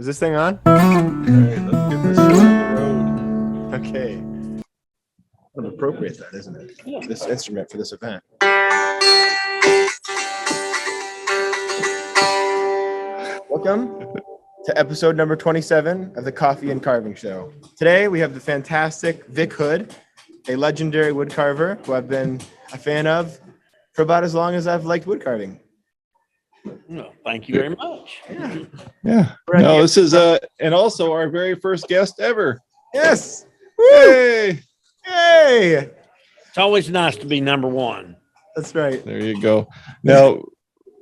Is this thing on? All right, let's get this show on the road. Okay. Kind of appropriate that, isn't it? Yeah. This instrument for this event. Welcome to episode number 27 of the Coffee and Carving Show. Today we have the fantastic Vic Hood, a legendary woodcarver who I've been a fan of for about as long as I've liked woodcarving. No, thank you very much. Yeah. No, this is and also our very first guest ever. Yes. Hey. Hey. It's always nice to be number one. That's right. There you go. Now,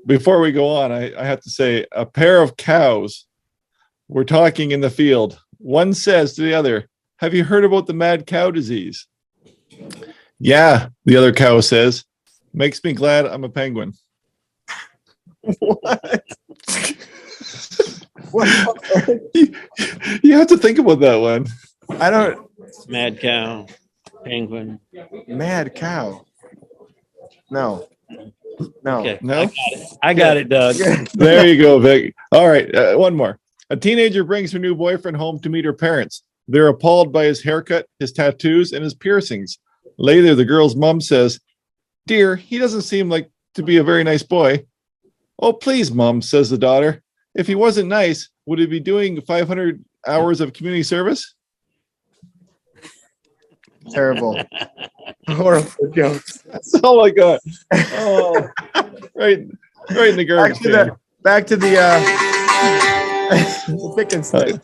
before we go on, I have to say a pair of cows were talking in the field. One says to the other, "Have you heard about the mad cow disease?" "Yeah," the other cow says. "Makes me glad I'm a penguin." What? You have to think about that one. I don't. Mad cow, penguin. Mad cow. No. No. Okay, No? I got it, Doug. There you go, Vic. All right, one more. A teenager brings her new boyfriend home to meet her parents. They're appalled by his haircut, his tattoos, and his piercings. Later, the girl's mom says, "Dear, he doesn't seem like to be a very nice boy." "Oh, please, Mom," says the daughter. "If he wasn't nice, would he be doing 500 hours of community service?" Terrible. Horrible jokes. That's all I got. Oh, right in the garbage can. Back to the the pick and stick.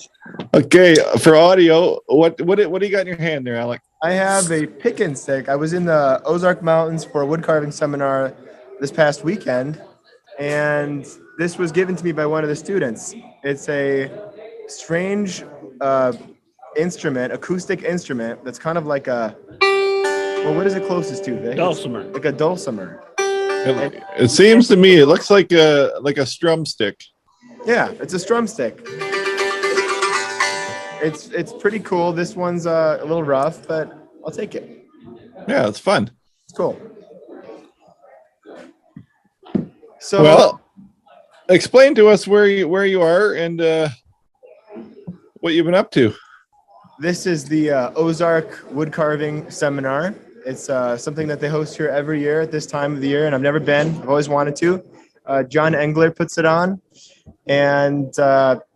Okay, for audio, what do you got in your hand there, Alec? I have a pick and stick. I was in the Ozark Mountains for a woodcarving seminar this past weekend, and this was given to me by one of the students. It's a strange instrument, acoustic instrument that's kind of like a, well, what is it closest to, Vic? Dulcimer. Like a dulcimer. It seems to me it looks like a strum stick. Yeah, it's a strum stick. It's pretty cool. This one's a little rough, but I'll take it. Yeah, it's fun. It's cool. So, Well, explain to us where you are and what you've been up to. this is the Ozark Woodcarving Seminar. It's something that they host here every year at this time of the year, and I've never been. I've always wanted to. John Engler puts it on, and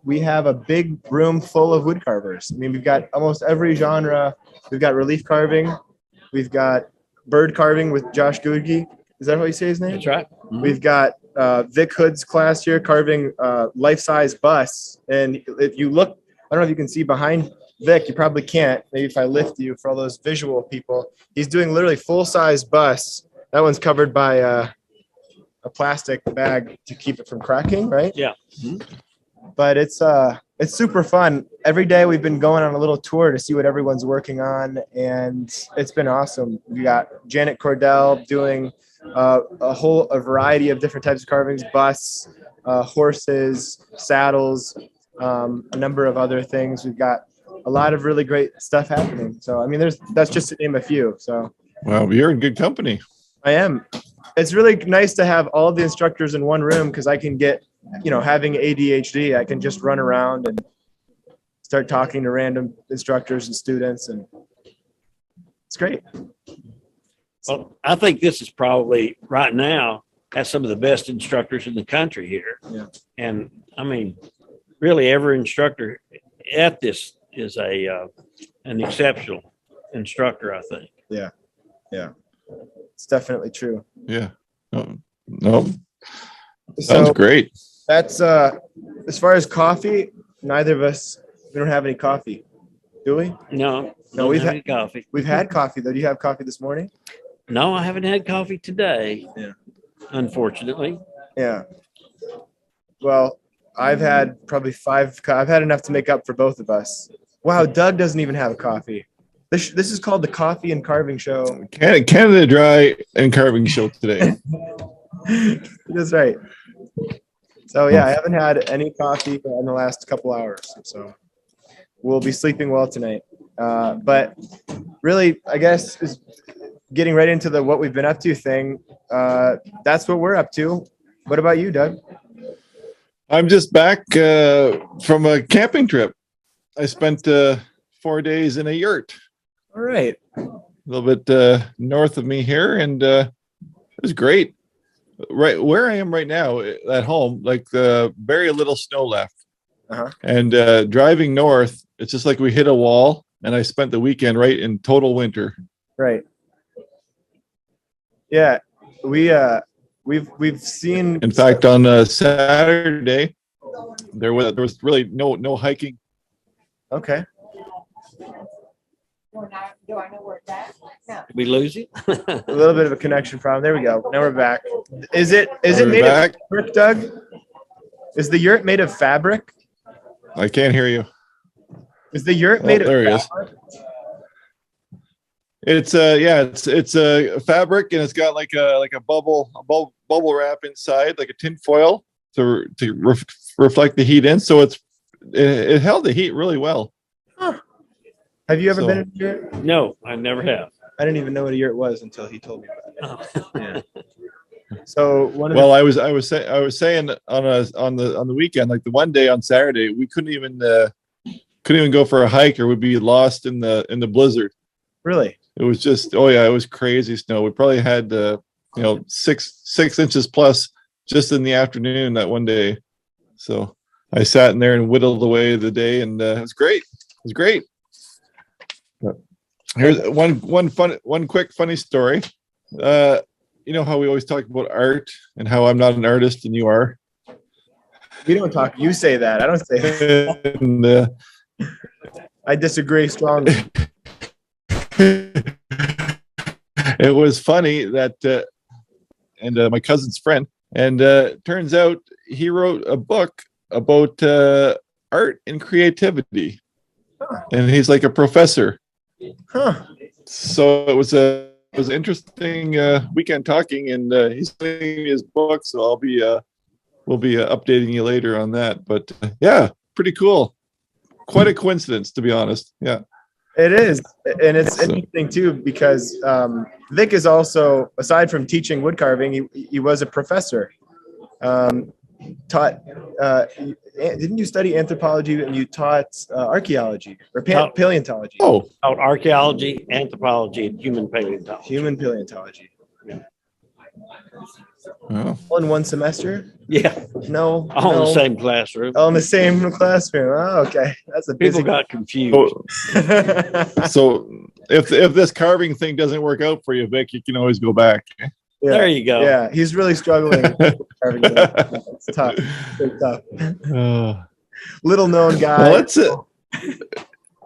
we have a big room full of woodcarvers. I mean, we've got almost every genre. We've got relief carving. We've got bird carving with Josh Goodge. Is that how you say his name? That's right. We've got Vic Hood's class here carving life-size busts. And if you look, I don't know if you can see behind Vic, you probably can't. Maybe if I lift you for all those visual people. He's doing literally full-size busts. That one's covered by a plastic bag to keep it from cracking, right? Yeah. But it's super fun. Every day we've been going on a little tour to see what everyone's working on, and it's been awesome. We got Janet Cordell doing a variety of different types of carvings, busts, horses, saddles, a number of other things. We've got a lot of really great stuff happening. So, I mean, that's just to name a few. So, Well, you're in good company. I am. It's really nice to have all the instructors in one room because I can get, having ADHD, I can just run around and start talking to random instructors and students, and it's great. Well, I think this is probably right now has some of the best instructors in the country here. Yeah. And I mean, really every instructor at this is an exceptional instructor, I think. Yeah. It's definitely true. Yeah. No. So Sounds great. that's as far as coffee, neither of us, we don't have any coffee, do we? No, we've had coffee. We've had coffee though. Do you have coffee this morning? No, I haven't had coffee today. Yeah. Unfortunately. Yeah. Well, I've had probably I've had enough to make up for both of us. Wow, Doug doesn't even have a coffee. This is called the Coffee and Carving Show. Canada Dry and Carving Show today. That's right. So yeah, I haven't had any coffee in the last couple hours. So we'll be sleeping well tonight. But really, I guess is getting right into the what we've been up to thing. That's what we're up to. What about you, Doug? I'm just back from a camping trip. I spent 4 days in a yurt. All right. A little bit north of me here, and it was great. Right where I am right now at home, like very little snow left. And driving north, it's just like we hit a wall, and I spent the weekend right in total winter. Right. Yeah, we've seen. In fact, on Saturday, there was really no hiking. Okay. Do I know where it's at? No. Did we lose it? A little bit of a connection problem. There we go. Now we're back. Is it Are we made back? of fabric, Doug? Is the yurt made of fabric? I can't hear you. Is the yurt Oh, made of there he is. fabric? It's it's a fabric, and it's got like a bubble wrap inside, like a tin foil to reflect the heat in. So it held the heat really well. Huh. Have you ever So- been in a yurt? No, I never have. I didn't even know what a yurt was until he told me about it. Oh. Yeah. So one of Well, I was saying on the weekend, like the one day on Saturday, we couldn't even go for a hike, or we'd be lost in the blizzard. really. It was just, oh yeah, it was crazy snow. We probably had 6 inches plus just in the afternoon that one day. So I sat in there and whittled away the day, and it was great. It was great. But here's one quick funny story. You know how we always talk about art and how I'm not an artist and you are. We don't talk. You say that. I don't say that. And, I disagree strongly. it was funny that my cousin's friend, and turns out he wrote a book about art and creativity, and he's like a professor. Huh. So it was interesting weekend talking, and he's sending me his book, so we'll be updating you later on that. But yeah, pretty cool. Quite a coincidence, to be honest. Yeah. It is, and it's So- interesting too because Vic is also, aside from teaching woodcarving, he was a professor. Taught. Didn't you study anthropology and you taught archaeology or Oh. paleontology? Oh, About archaeology, anthropology, and human paleontology. Human paleontology. oh. All in one semester? Yeah, No. all in no. the same classroom. All in the same classroom. Oh, okay, that's a People busy. got confused. So if this carving thing doesn't work out for you, Vic, you can always go back. There yeah, you go. yeah, he's really struggling. with carving. It's tough. It's tough. Little known guy.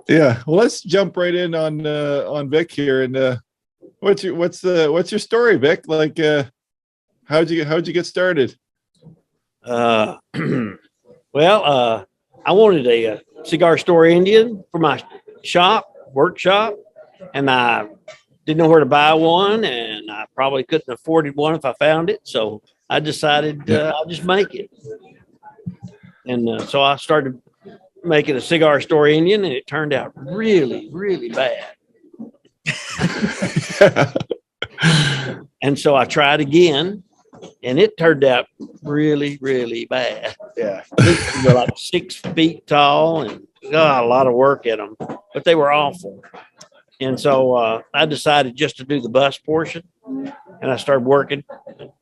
Well, let's jump right in on Vic here. And what's your story, Vic? Like, how'd you get started? Well, I wanted a cigar store Indian for my workshop, and I didn't know where to buy one, and I probably couldn't afford one if I found it. So I decided I'll just make it. And so I started making a cigar store Indian, and it turned out really, really bad. And so I tried again, and it turned out really, really bad. Yeah. They were like 6 feet tall and got a lot of work in them, but they were awful. And so I decided just to do the bust portion, and I started working,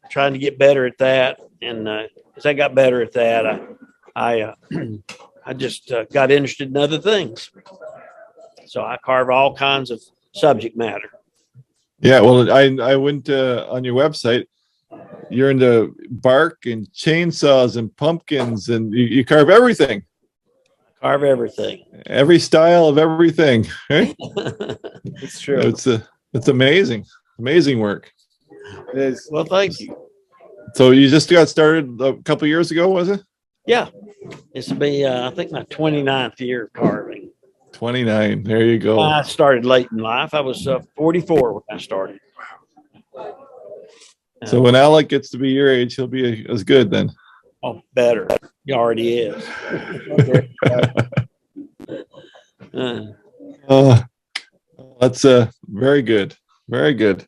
trying to get better at that. And as I got better at that, I just got interested in other things. So I carve all kinds of subject matter. Yeah, well, I went on your website. You're into bark and chainsaws and pumpkins, and you carve everything, Carve everything. every style of everything. Right? It's true. It's amazing work. It is. Well, thank you. So you just got started a couple years ago, was it? Yeah. This will be, I think, my 29th year of carving. 29. There you go. I started late in life. I was 44 when I started. So when Alec gets to be your age, he'll be as good then. Oh, better. He already is. That's very good. Very good.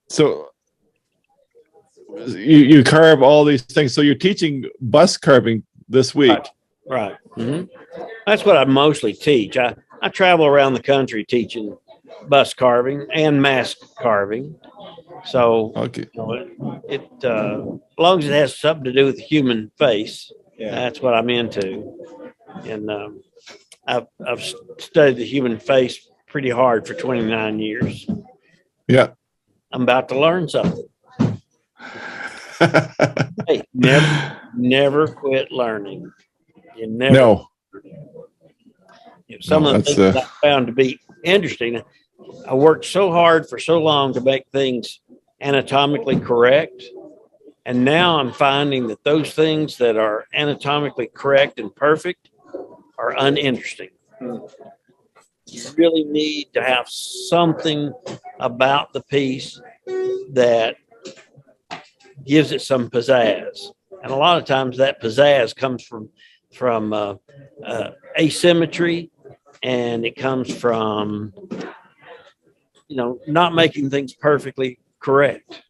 So you carve all these things. So you're teaching bust carving this week. Right. That's what I mostly teach. I travel around the country teaching bust carving and mask carving. So Okay. as long as it has something to do with the human face, Yeah. that's what I'm into. And I've studied the human face pretty hard for 29 years. Yeah. I'm about to learn something. Hey, never quit learning. You never. No. Some No, of the that's, things I found to be interesting. I worked so hard for so long to make things anatomically correct. And now I'm finding that those things that are anatomically correct and perfect are uninteresting. You really need to have something about the piece that gives it some pizzazz. And a lot of times that pizzazz comes from asymmetry, and it comes from, not making things perfectly correct.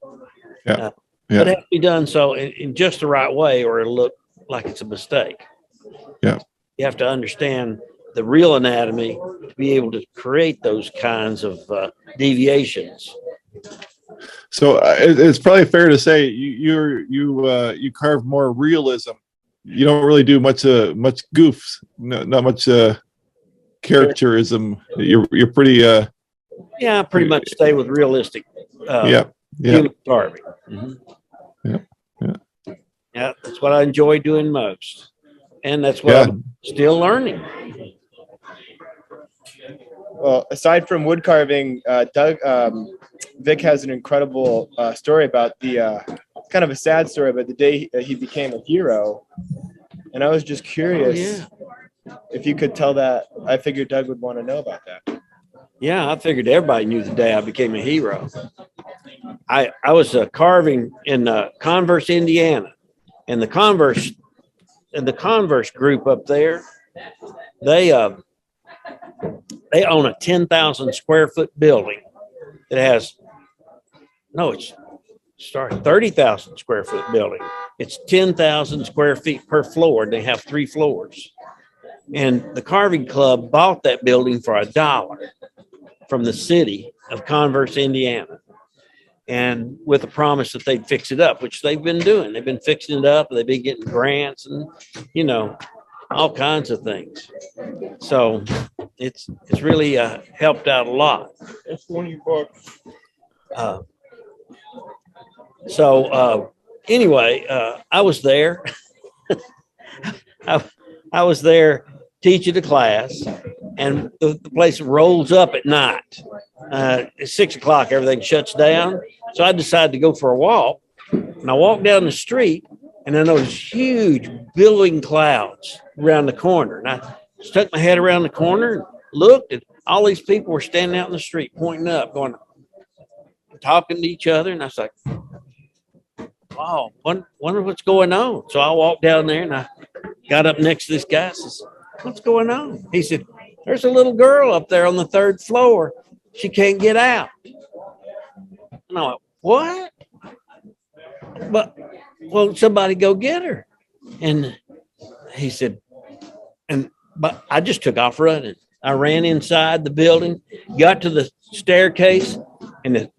Yeah. But it has to be done so in just the right way, or it'll look like it's a mistake. Yeah. You have to understand the real anatomy to be able to create those kinds of deviations. So it's probably fair to say you carve more realism. You don't really do much goofs, not much characterism. You're pretty pretty much stay with realistic human carving. Yeah, that's what I enjoy doing most, and that's what I'm still learning. Well, aside from wood carving, Vic has an incredible story about kind of a sad story about the day he became a hero. And I was just curious if you could tell that. I figured Doug would want to know about that. Yeah, I figured everybody knew the day I became a hero. I was carving in Converse, Indiana, and the Converse group up there, they own a 10,000 square foot building that has 30,000 square foot building. It's 10,000 square feet per floor, and they have 3 floors. And the carving club bought that building for $1 from the city of Converse, Indiana, and with a promise that they'd fix it up, which they've been doing. They've been fixing it up. They've been getting grants and, all kinds of things. So it's really helped out a lot. That's $20. Anyway, I was there. I was there teaching a class, and the place rolls up at night. It's 6:00, everything shuts down. So I decided to go for a walk, and I walked down the street, and I noticed huge billowing clouds around the corner. And I stuck my head around the corner and looked, and all these people were standing out in the street, pointing up, going, talking to each other. And I was like, wow, wonder what's going on. So I walked down there, and I got up next to this guy and says, what's going on? He said, there's a little girl up there on the 3rd floor. She can't get out. And I went, what? But, well, somebody go get her. And he said, but I just took off running. I ran inside the building, got to the staircase, and the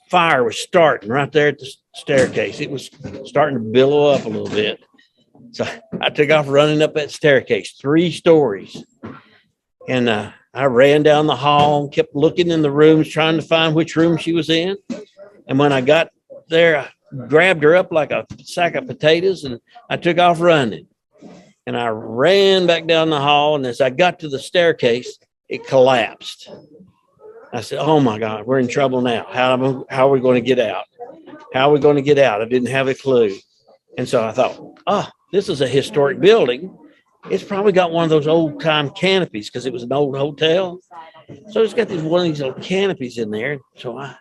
fire was starting right there at the staircase. It was starting to billow up a little bit. So I took off running up that staircase, 3 stories. And I ran down the hall and kept looking in the rooms, trying to find which room she was in. And when I got there, I grabbed her up like a sack of potatoes, and I took off running. And I ran back down the hall, and as I got to the staircase, it collapsed. I said, oh, my God, we're in trouble now. How are we going to get out? How are we going to get out? I didn't have a clue. And so I thought, this is a historic building. It's probably got one of those old time canopies because it was an old hotel. So it's got one of these little canopies in there. So I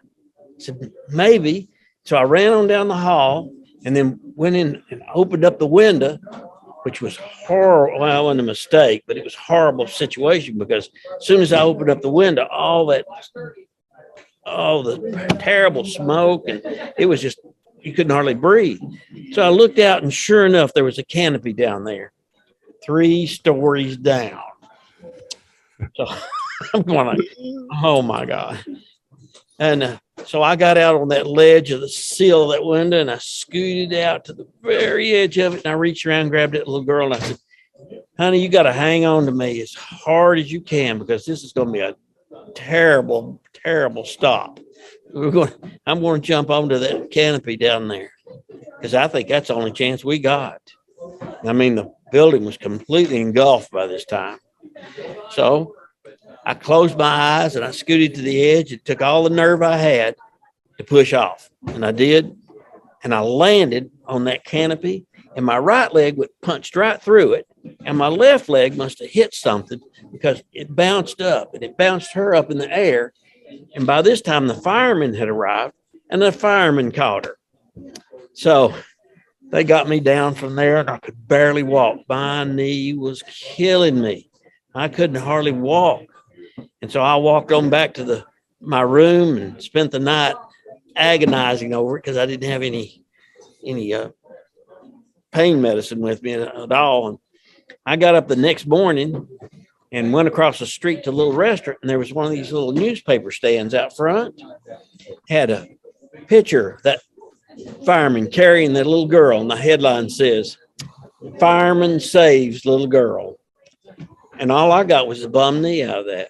said, maybe. So I ran on down the hall and then went in and opened up the window, which was horrible. Well, it wasn't a mistake, but it was a horrible situation because as soon as I opened up the window, all the terrible smoke, and it was just, you couldn't hardly breathe. So I looked out, and sure enough, there was a canopy down there. 3 stories down. So I'm going like, oh my God. And so I got out on that ledge of the sill of that window and I scooted out to the very edge of it. And I reached around, grabbed that little girl, and I said, honey, you got to hang on to me as hard as you can because this is going to be a terrible, terrible stop. I'm going to jump onto that canopy down there because I think that's the only chance we got. I mean, the building was completely engulfed by this time. So I closed my eyes and I scooted to the edge. It took all the nerve I had to push off. And I did. And I landed on that canopy and my right leg went punched right through it. And my left leg must have hit something because it bounced up and it bounced her up in the air. And by this time, the firemen had arrived and the firemen caught her. So they got me down from there and I could barely walk. My knee was killing me. I couldn't hardly walk. And so I walked on back to my room and spent the night agonizing over it because I didn't have any pain medicine with me at all. And I got up the next morning and went across the street to a little restaurant, and there was one of these little newspaper stands out front. Had a picture of that fireman carrying that little girl, and the headline says, "Fireman saves little girl." And all I got was a bum knee out of that.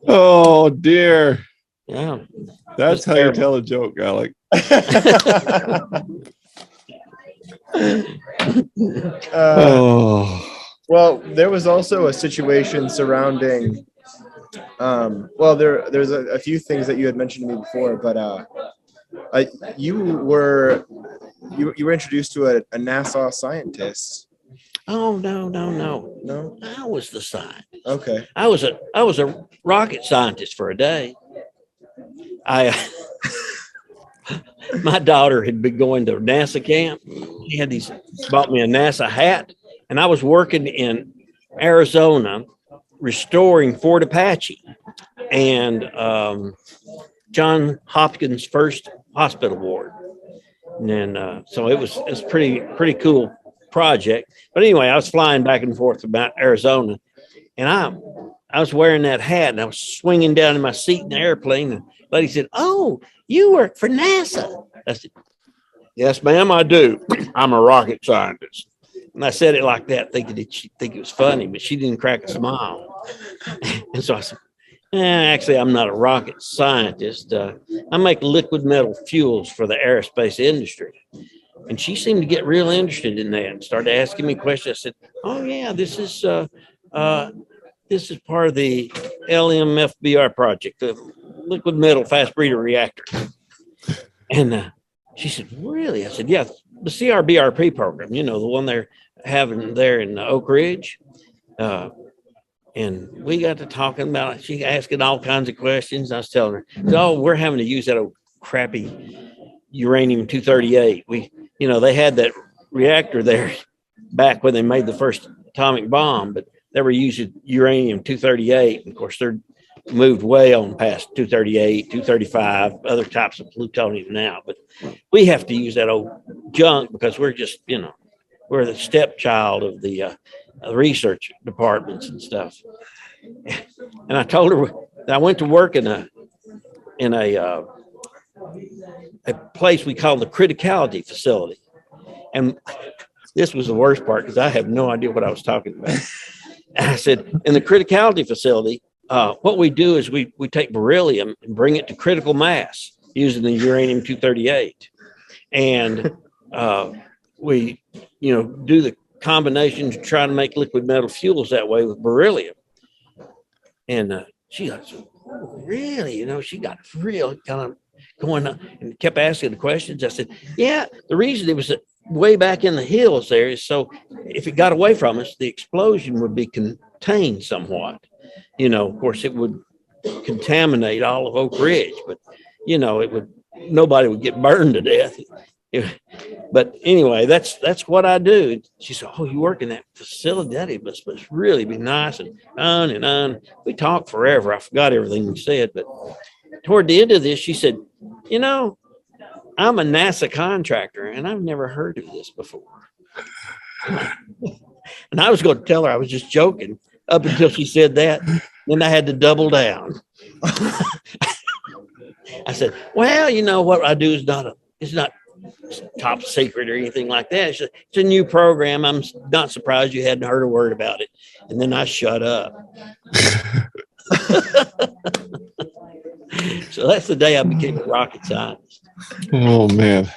Oh dear. Yeah. That's how you tell a joke, Alec. Well, there was also a situation surrounding there's a few things that you had mentioned to me before, but you were introduced to a NASA scientist. Oh no. No? I was the scientist. Okay. I was a rocket scientist for a day. My daughter had been going to NASA camp. She bought me a NASA hat, and I was working in Arizona restoring Fort Apache and John Hopkins' first hospital ward. And then, so it was pretty cool project. But anyway, I was flying back and forth about Arizona, and I was wearing that hat, and I was swinging down in my seat in the airplane. And the lady said, "Oh, you work for NASA?" I said, "Yes, ma'am, I do. I'm a rocket scientist." And I said it like that, thinking that she'd think it was funny, but she didn't crack a smile. And so I said, actually, I'm not a rocket scientist. I make liquid metal fuels for the aerospace industry. And she seemed to get real interested in that and started asking me questions. I said, "Oh, yeah, this is part of the LMFBR project, the liquid metal fast breeder reactor." And she said, "Really?" I said, "Yeah, the CRBRP program, the one they're having there in Oak Ridge." And we got to talking about it. She asking all kinds of questions. I was telling her, "Oh, we're having to use that old crappy uranium-238. They had that reactor there back when they made the first atomic bomb, but they were using uranium-238. And of course, they're moved way on past 238, 235, other types of plutonium now. But we have to use that old junk because we're just, we're the stepchild of the research departments and stuff." And I told her that I went to work in a place we call the criticality facility. And this was the worst part because I have no idea what I was talking about. And I said, in the criticality facility, what we do is we take beryllium and bring it to critical mass using the uranium-238. And we, do the combination to try to make liquid metal fuels that way with beryllium. And she goes, "Oh, really?" She got real kind of going on and kept asking the questions. I said, "Yeah, the reason it was way back in the hills there is so if it got away from us, the explosion would be contained somewhat. Of course, it would contaminate all of Oak Ridge, but, nobody would get burned to death. But anyway, that's what I do." She said, "Oh, you work in that facility? That must really be nice." And on and on. We talked forever. I forgot everything we said. But toward the end of this, she said, I'm a NASA contractor, and I've never heard of this before. And I was going to tell her I was just joking up until she said that. Then I had to double down. I said, well, you know what I do is it's not top secret or anything like that. It's a new program. I'm not surprised you hadn't heard a word about it. And then I shut up. So that's the day I became a rocket scientist. Oh man.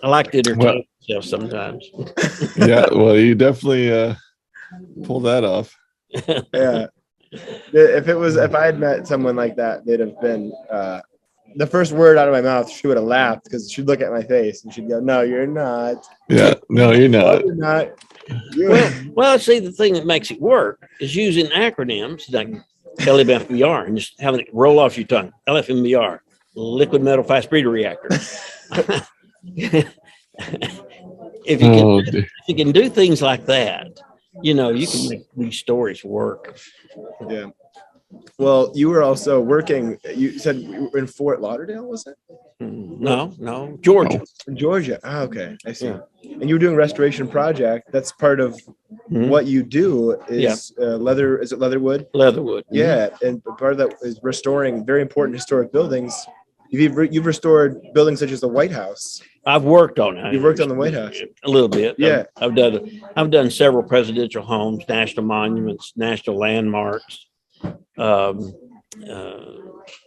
I like to entertain myself sometimes. Yeah, well, you definitely pull that off. Yeah. If I had met someone like that, they'd have been the first word out of my mouth, she would have laughed because she'd look at my face and she'd go, "No, you're not." Yeah, no, you're not. No, you're not. Well, see, the thing that makes it work is using acronyms like LMFBR and just having it roll off your tongue. LFMBR, liquid metal fast breeder reactor. If you can do things like that, you know, you can make these stories work. Yeah. Well, you were also working. You said you were in Fort Lauderdale, was it? No, Georgia. Georgia. Ah, okay, I see. Yeah. And you were doing restoration project. That's part of what you do. Is leather? Is it Leatherwood? Leatherwood. Yeah, and part of that is restoring very important historic buildings. You've restored buildings such as the White House. I've worked on it. You worked on the White House a little bit. Yeah, I've done several presidential homes, national monuments, national landmarks.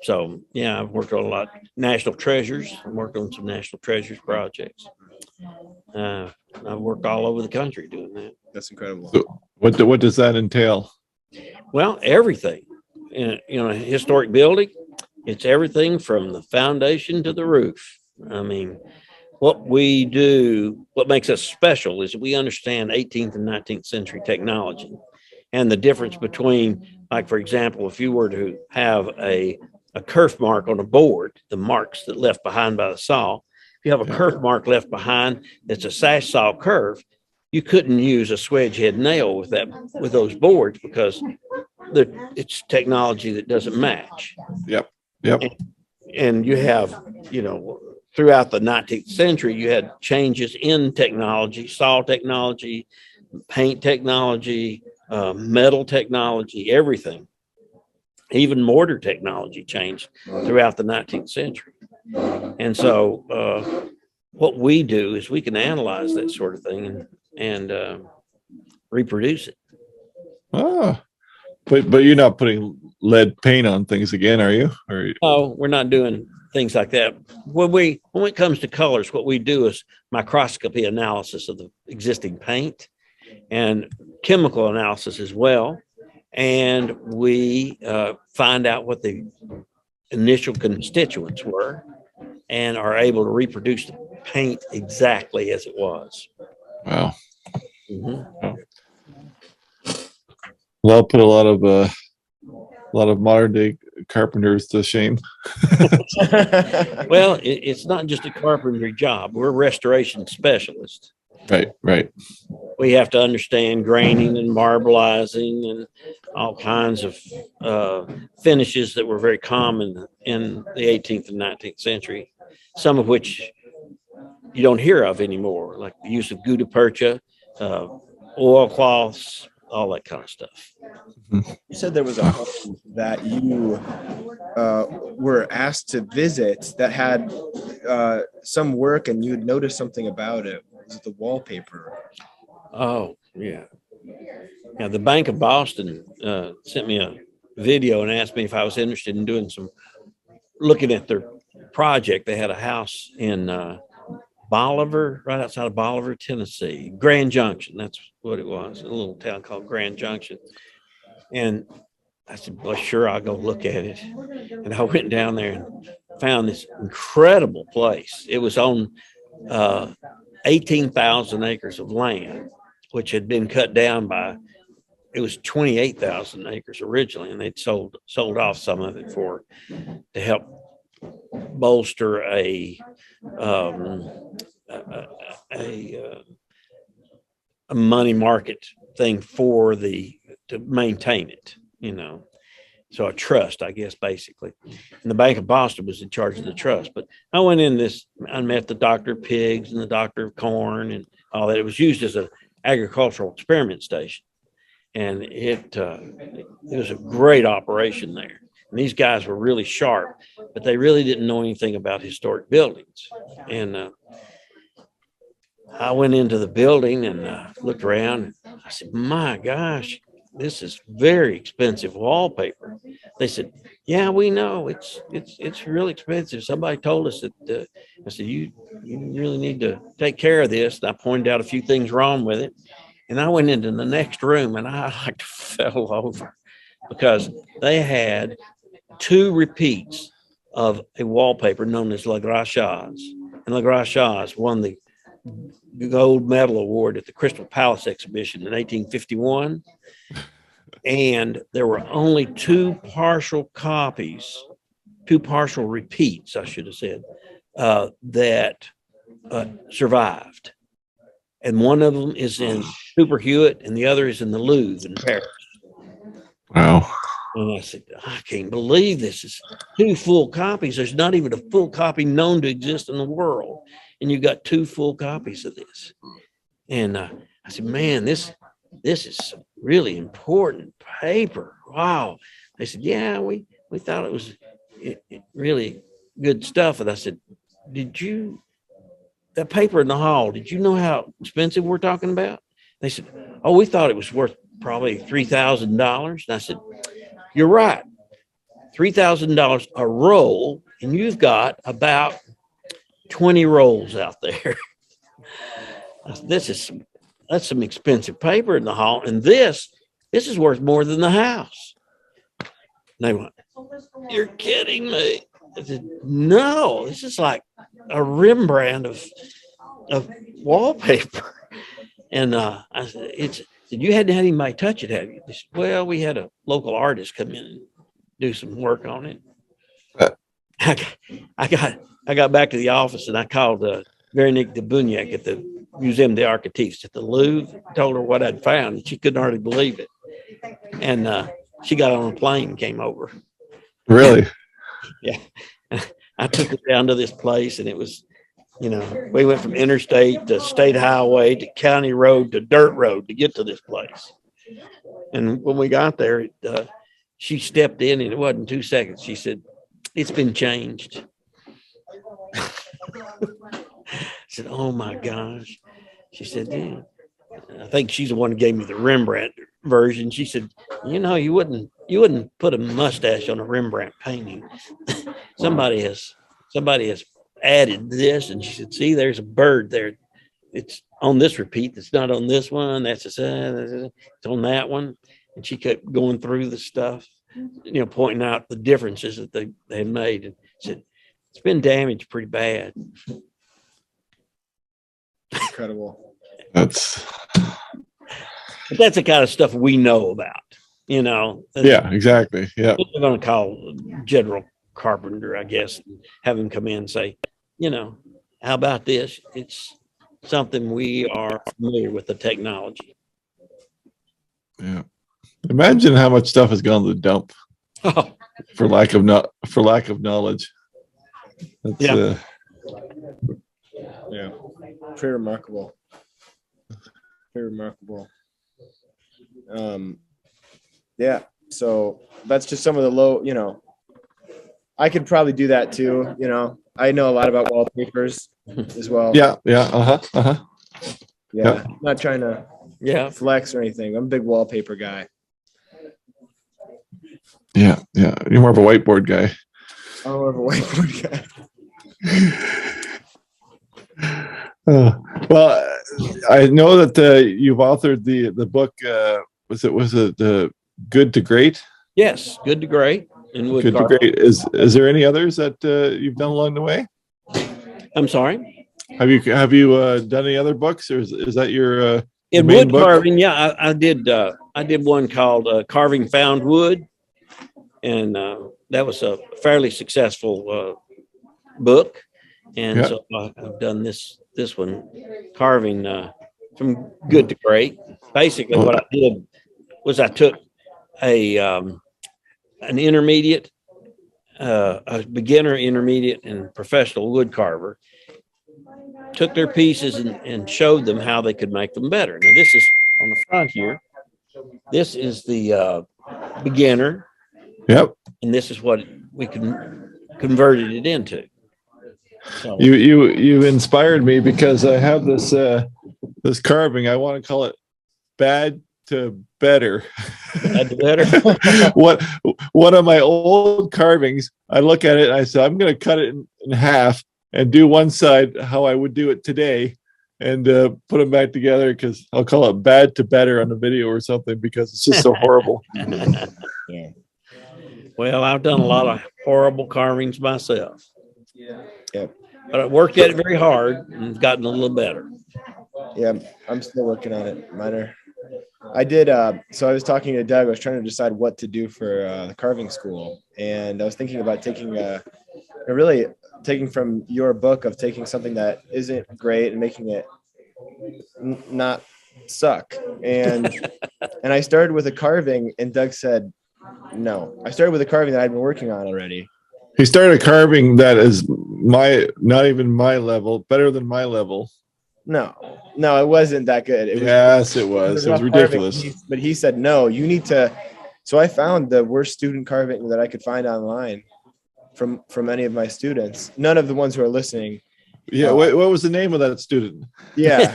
So yeah, I've worked on a lot. National treasures. I've worked on some national treasures projects. I've worked all over the country doing that. that's incredible. So what does that entail? Well, everything. You know, a historic building. It's everything from the foundation to the roof. I mean, what we do, what makes us special is we understand 18th and 19th century technology and the difference between, like, for example, if you were to have a kerf mark on a board, the marks that left behind by the saw, if you have a kerf mark left behind that's a sash saw kerf, you couldn't use a swedge head nail with those boards because it's technology that doesn't match. Yep. And you have, you know, throughout the 19th century, you had changes in technology, saw technology, paint technology, metal technology, everything. Even mortar technology changed throughout the 19th century. And so what we do is we can analyze that sort of thing and reproduce it. Oh, but you're not putting lead paint on things again, are you? No, we're not doing things like that. When it comes to colors, what we do is microscopy analysis of the existing paint and chemical analysis as well. And we find out what the initial constituents were and are able to reproduce the paint exactly as it was. Wow. Mm-hmm. Wow. Well, I'll put a lot of modern day carpenters to shame. Well, it's not just a carpentry job. We're restoration specialists. Right. We have to understand graining and marbleizing and all kinds of finishes that were very common in the 18th and 19th century, some of which you don't hear of anymore, like the use of gutta percha, oilcloths, all that kind of stuff. You said there was a home that you were asked to visit that had some work, and you had noticed something about it. Was it the wallpaper? Oh, yeah. Now, the Bank of Boston sent me a video and asked me if I was interested in looking at their project. They had a house in Bolivar, right outside of Bolivar, Tennessee, Grand Junction. That's what it was, a little town called Grand Junction. And I said, well, sure, I'll go look at it. And I went down there and found this incredible place. It was on 18,000 acres of land, which had been cut down it was 28,000 acres originally, and they'd sold off some of it to help bolster a money market thing to maintain it, you know. So a trust, I guess, basically. And the Bank of Boston was in charge of the trust. But I went in this, I met the doctor of pigs and the doctor of corn and all that. It was used as an agricultural experiment station. And it was a great operation there. And these guys were really sharp, but they really didn't know anything about historic buildings. And I went into the building and looked around. And I said, my gosh, this is very expensive wallpaper. They said, yeah, we know it's really expensive. Somebody told us that. I said, you really need to take care of this. And I pointed out a few things wrong with it. And I went into the next room and I like fell over because they had 2 repeats of a wallpaper known as La Gracias. And La Gracias won the gold medal award at the Crystal Palace exhibition in 1851. And there were only 2 partial copies, 2 partial repeats, I should have said, that survived. And one of them is in Super Hewitt and the other is in the Louvre in Paris. Wow. And I said, I can't believe this is 2 full copies. There's not even a full copy known to exist in the world. And you got 2 full copies of this. And I said, man, this is really important paper. Wow. They said, yeah, we thought it was really good stuff. And I said, that paper in the hall, did you know how expensive we're talking about? They said, oh, we thought it was worth probably $3,000. And I said, you're right. $3,000 a roll. And you've got about 20 rolls out there. That's some expensive paper in the hall. And this is worth more than the house. And they went, you're kidding me. I said, no, this is like a Rembrandt of wallpaper. And I said, you hadn't had anybody touch it, have you? They said, well, we had a local artist come in and do some work on it. I got back to the office and I called Veronique de Bougnac at the Museum des Architifs at the Louvre, told her what I'd found, and she couldn't hardly believe it. And she got on a plane and came over. Really? Yeah. I took her down to this place, and it was, we went from interstate to state highway to county road to dirt road to get to this place. And when we got there, she stepped in, and it wasn't 2 seconds. She said, it's been changed. I said, oh my gosh. She said, yeah. I think she's the one who gave me the Rembrandt version. She said, you wouldn't put a mustache on a Rembrandt painting. Somebody has added this. And she said, see, there's a bird there. It's on this repeat. It's not on this one. It's on that one. And she kept going through the stuff, pointing out the differences that they had made. And said, it's been damaged pretty bad. Incredible. That's the kind of stuff we know about, Yeah, exactly. Yeah. We're going to call General Carpenter, I guess, and have him come in and say, how about this? It's something we are familiar with the technology. Yeah. Imagine how much stuff has gone to the dump for lack of knowledge. That's, yeah. Yeah. Pretty remarkable. Yeah. So that's just some of the low, I could probably do that too. I know a lot about wallpapers as well. Yeah. Yeah. Yeah. I'm not trying to flex or anything. I'm a big wallpaper guy. Yeah. Yeah. You're more of a whiteboard guy. I'm more of a whiteboard guy. Well, I know that you've authored the book. Was it Good to Great? Yes, Good to Great. Good to Great. Is there any others that you've done along the way? I'm sorry. Have you done any other books, or is that your in wood carving? Yeah, I did. I did one called Carving Found Wood, and that was a fairly successful book. And so I've done this one, carving from good to great. Basically, what I did was I took a an intermediate, a beginner, intermediate, and professional wood carver, took their pieces and showed them how they could make them better. Now, this is on the front here. This is the beginner. Yep. And this is what we converted it into. So You inspired me because I have this carving. I want to call it bad to better. Bad to better. One of my old carvings, I look at it and I said, I'm going to cut it in half and do one side how I would do it today, and put them back together, because I'll call it bad to better on the video or something, because it's just so horrible. Yeah. Well, I've done a lot of horrible carvings myself. Yep. But I worked at it very hard and gotten a little better. Yeah, I'm still working on it. I did. So I was talking to Doug. I was trying to decide what to do for the carving school, and I was thinking about taking from your book of taking something that isn't great and making it not suck. And I started with a carving, and Doug said, no. I started with a carving that I'd been working on already. He started a carving that is not even my level, better than my level. No, it wasn't that good. It was. It was ridiculous. Carving, but he said, no, you need to. So I found the worst student carving that I could find online from any of my students. None of the ones who are listening. Yeah. What was the name of that student? Yeah.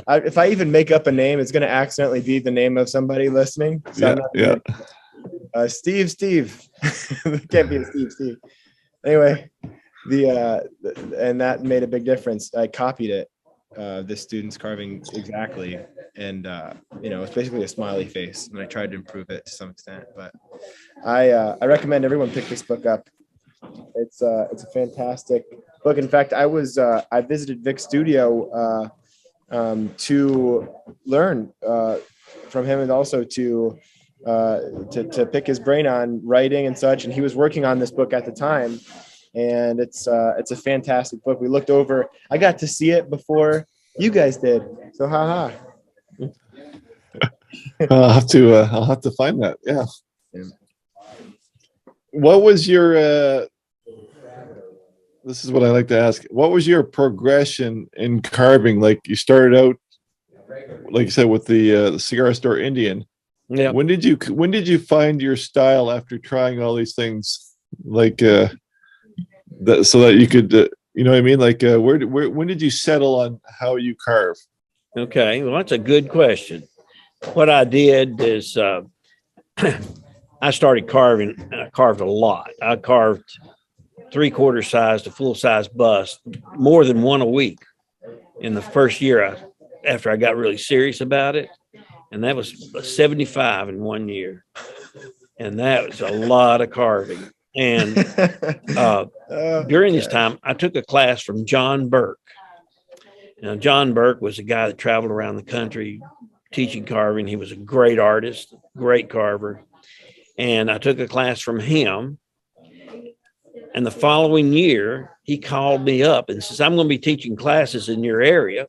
If I even make up a name, it's going to accidentally be the name of somebody listening. So Steve. It can't be a Steve. Anyway, and that made a big difference. I copied it, the student's carving exactly, and it's basically a smiley face, and I tried to improve it to some extent. But I recommend everyone pick this book up. It's a fantastic book. In fact, I visited Vic's studio to learn from him, and also to pick his brain on writing and such. And he was working on this book at the time, and it's a fantastic book. We looked over. I got to see it before you guys did. So haha. I'll have to find that. Yeah. What was your this is what I like to ask. What was your progression in carving? Like, you started out, like you said, with the cigar store Indian. Yeah. When did you find your style after trying all these things? Like, so that you could, you know what I mean? Like, when did you settle on how you carve? Okay. Well, that's a good question. What I did is, I started carving, and I carved a lot. I carved 3/4 size to full size bust, more than one a week in the first year after I got really serious about it. And that was 75 in 1 year. And that was a lot of carving. And during this time, I took a class from John Burke. Now, John Burke was a guy that traveled around the country teaching carving. He was a great artist, great carver. And I took a class from him. And the following year, he called me up and says, I'm going to be teaching classes in your area.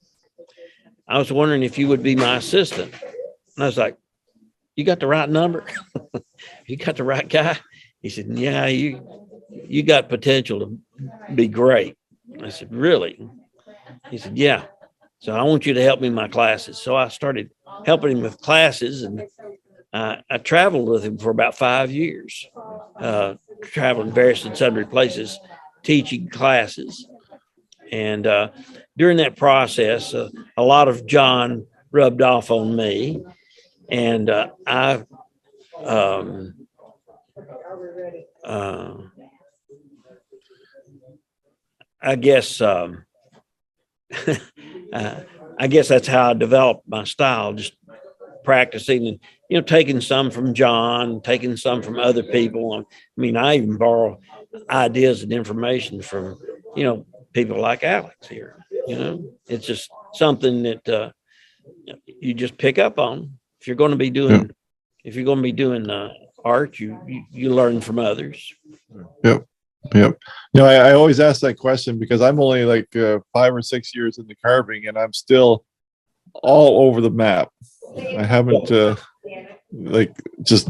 I was wondering if you would be my assistant. And I was like, you got the right number? You got the right guy? He said, yeah, you got potential to be great. I said, really? He said, yeah. So I want you to help me in my classes. So I started helping him with classes, and I traveled with him for about 5 years, traveling various and sundry places, teaching classes. And during that process, a lot of John rubbed off on me. And I guess I guess that's how I developed my style, just practicing and, taking some from John, taking some from other people. I mean, I even borrow ideas and information from, people like Alex here. It's just something that you just pick up on. If you're going to be doing, art, you learn from others. Yep. No, I always ask that question because I'm only like 5 or 6 years into carving, and I'm still all over the map. I haven't just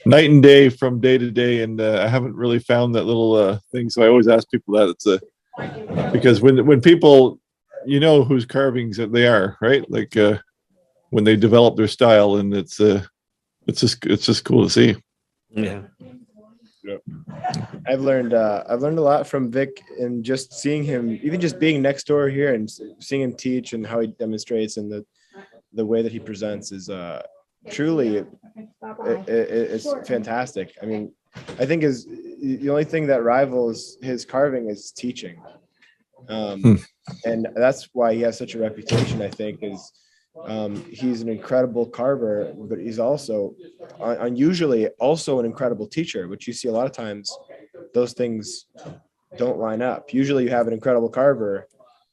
night and day from day to day, and I haven't really found that little thing. So I always ask people that. It's because when people, whose carvings that they are, right? Like when they develop their style, and it's just cool to see. Yeah. I've learned a lot from Vic, and just seeing him, even just being next door here and seeing him teach and how he demonstrates and the way that he presents is truly it's fantastic. I mean, I think the only thing that rivals his carving is teaching, and that's why he has such a reputation. I think is he's an incredible carver, but he's also unusually also an incredible teacher, which you see a lot of times. Those things don't line up. Usually you have an incredible carver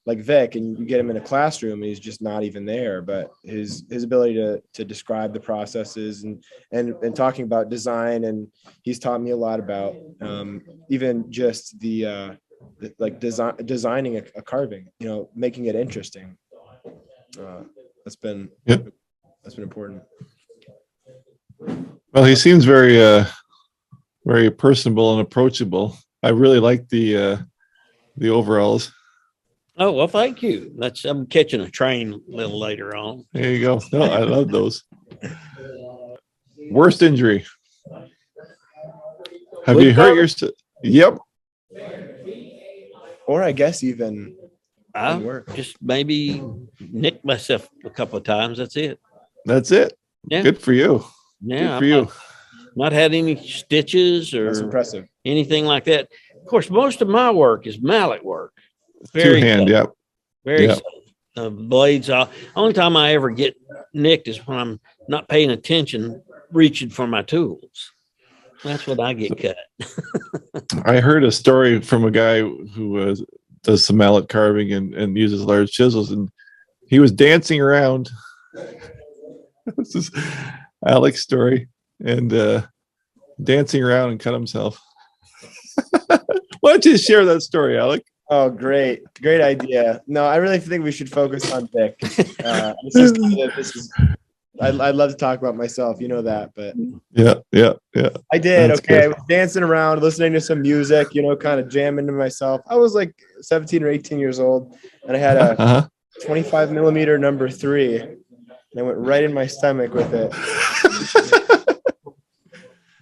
like Vic, and you get him in a classroom and he's just not even there. But his ability to describe the processes and talking about design, and he's taught me a lot about even just the designing a carving, making it interesting. That's been important. Well, he seems very very personable and approachable. I really like the overalls. Oh, well, thank you. I'm catching a train a little later on. There you go. No, I love those. Worst injury. Have you hurt yourself? Yep. Or I guess even I just maybe nicked myself a couple of times. That's it. That's it. Yeah. Good for you. Yeah. Good for you. Not had any stitches or that's impressive. Anything like that. Of course, most of my work is mallet work. Two-hand, yep. Very blades. Only time I ever get nicked is when I'm not paying attention, reaching for my tools. That's when I get cut. I heard a story from a guy who does some mallet carving and uses large chisels, and he was dancing around. This is Alec's story, and dancing around and cut himself. Why don't you share that story, Alec? Oh, great idea. No, I really think we should focus on Vic. I'd love to talk about myself, that, but yeah. I did. That's okay. good. I was dancing around, listening to some music, kind of jamming to myself. I was like 17 or 18 years old, and I had a 25 millimeter number 3, and I went right in my stomach with it.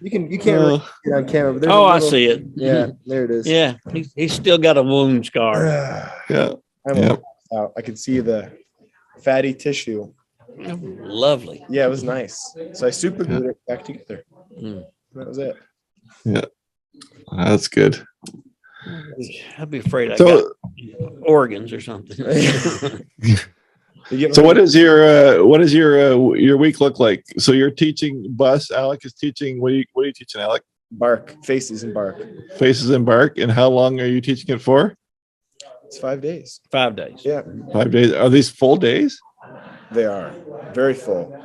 You can't really see it on camera. But I see it. Yeah, there it is. Yeah, he's still got a wound scar. Yeah. Out. I could see the fatty tissue. Lovely. Yeah, it was nice. So I super glued it back together. That was it. Yeah, that's good. I'd be afraid I got organs or something. So what is your week look like? So you're teaching bus. Alec is teaching. What are you teaching, Alec? Bark, faces and bark. Faces and bark. And how long are you teaching it for? It's 5 days. 5 days. Yeah. 5 days. Are these full days? They are very full.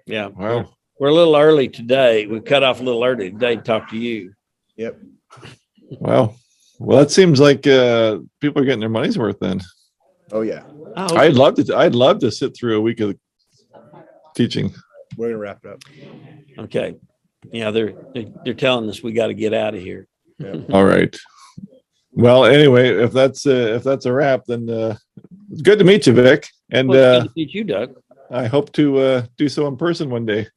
Yeah. Wow. We're a little early today. We cut off a little early today to talk to you. Yep. Wow. Well, that seems like people are getting their money's worth then. Oh yeah. I'd love to sit through a week of teaching. We're gonna wrap it up. Okay. Yeah, they're telling us we got to get out of here. Yep. All right. Well, anyway, if that's a wrap, then it's good to meet you, Vic. And Well, good to meet you, Doug. I hope to do so in person one day.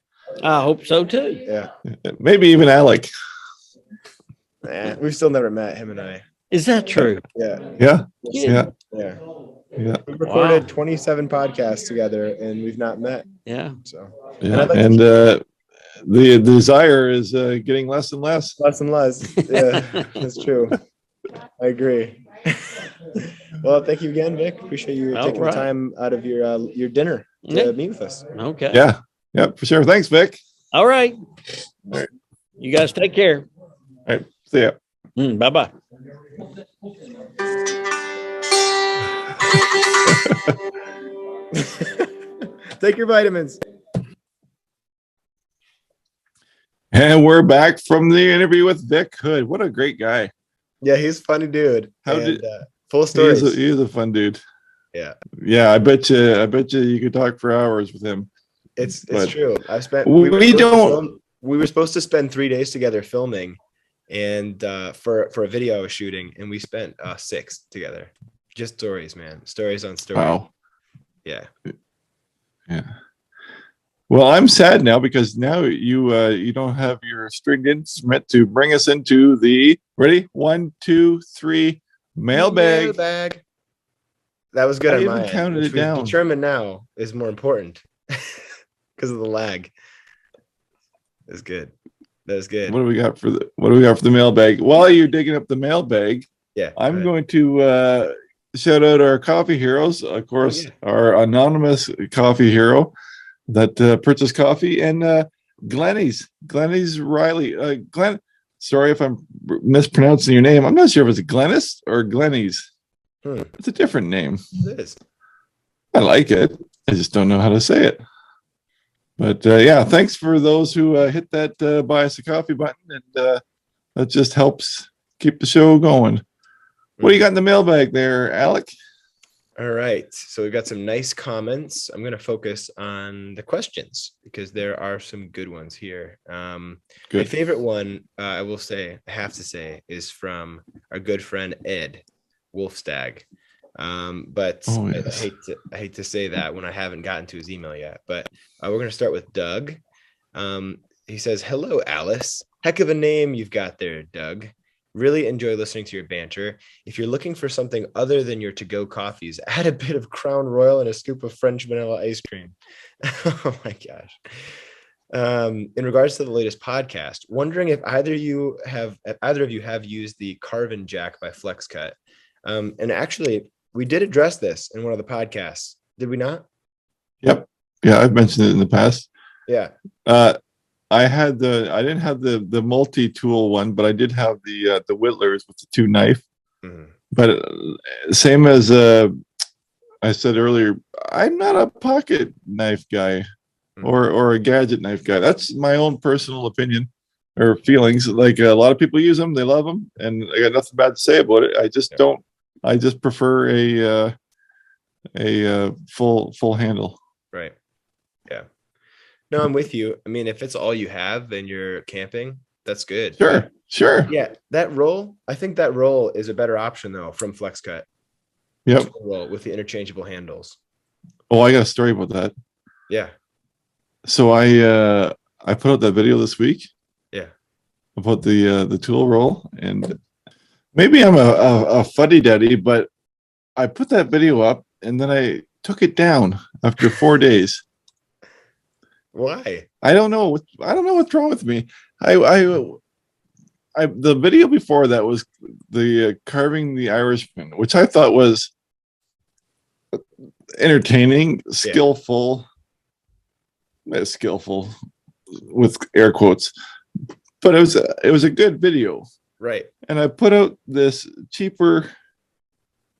I hope so too. Yeah. Maybe even Alec. We've still never met, him and I. Is that true? Yeah. Yeah. Yeah. Yeah. We've recorded 27 podcasts together, and we've not met. Yeah. So. Yeah. And the desire is getting less and less. Less and less. Yeah, that's true. I agree. Well, thank you again, Vic. Appreciate you taking the time out of your dinner to meet with us. Okay. Yeah. Yeah, for sure. Thanks, Vic. All right. All right. You guys take care. All right. See ya. Bye-bye. Take your vitamins. And we're back from the interview with Vic Hood. What a great guy. Yeah, he's a funny dude. Full of He stories. is a fun dude. Yeah. Yeah, I bet you could talk for hours with him. It's true. I've spent. we were supposed to spend 3 days together filming, and for a video I was shooting, and we spent 6 together. Just stories, man. Stories on stories. Wow. Yeah. Yeah. Well, I'm sad now because now you don't have your stringed instrument to bring us into the ready 1, 2, 3 mailbag. Mailbag. That was good I on even my end, counted which it we've down. determined now is more important because of the lag. That's good. That was good. What do we got for the mailbag? While you're digging up the mailbag, Yeah. I'm going to shout out our coffee heroes, of course, our anonymous coffee hero that purchased coffee, and Glenny's Riley. Glenn, sorry if I'm mispronouncing your name. I'm not sure if it's Glennis or Glenny's. It's a different name. It is. I like it. I just don't know how to say it. But yeah, thanks for those who hit that buy us a coffee button, and that just helps keep the show going. What do you got in the mailbag there, Alec? All right. So we've got some nice comments. I'm going to focus on the questions because there are some good ones here. My favorite one, I have to say, is from our good friend Ed Wolfstag. But yes. I hate to say that when I haven't gotten to his email yet. But we're going to start with Doug. He says, "Hello, Alice. Heck of a name you've got there, Doug. Really enjoy listening to your banter. If you're looking for something other than your to-go coffees, add a bit of Crown Royal and a scoop of French vanilla ice cream." Oh my gosh. In regards to the latest podcast, wondering if either of you have used the Carvin Jack by FlexCut. And actually, we did address this in one of the podcasts. Did we not? Yep. Yeah, I've mentioned it in the past. Yeah. I didn't have the multi-tool one, but I did have the whittlers with the 2 knife. Mm-hmm. But same as I said earlier, I'm not a pocket knife guy or a gadget knife guy. That's my own personal opinion or feelings. Like a lot of people use them, they love them, and I got nothing bad to say about it. I just don't. I just prefer a full handle. Right. Yeah. No, I'm with you. I mean, if it's all you have and you're camping, that's good. Sure. Yeah, I think that roll is a better option though from FlexCut. Yep. Roll with the interchangeable handles. Oh, I got a story about that. Yeah. So I put out that video this week. Yeah. About the tool roll, and maybe I'm a fuddy-duddy, but I put that video up and then I took it down after 4 days. Why? I don't know what's wrong with me. The video before that was the carving the Irishman, which I thought was entertaining, skillful with air quotes, but it was a good video. Right. And I put out this cheaper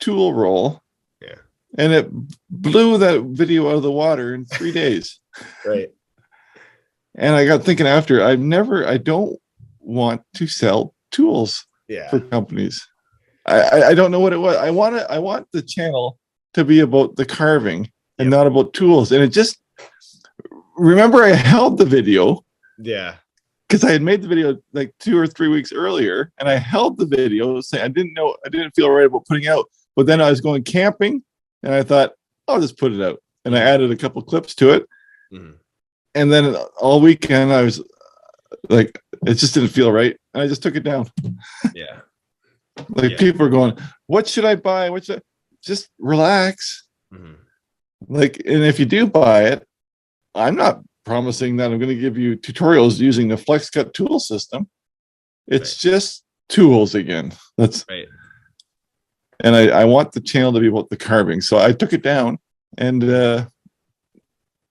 tool roll. Yeah. And it blew that video out of the water in 3 days. Right. And I got thinking after, I don't want to sell tools for companies. I don't know what it was. I want the channel to be about the carving and not about tools. And it just, remember I held the video. Yeah. Because I had made the video like 2 or 3 weeks earlier, and I held the video saying I didn't feel right about putting out. But then I was going camping, and I thought, I'll just put it out. And I added a couple clips to it. Mm-hmm. And then all weekend I was like, it just didn't feel right. And I just took it down. Yeah. People are going, what should I buy? Just relax. Mm-hmm. And if you do buy it, I'm not promising that I'm going to give you tutorials using the FlexCut tool system. It's just tools again. That's right. And I want the channel to be about the carving. So I took it down, and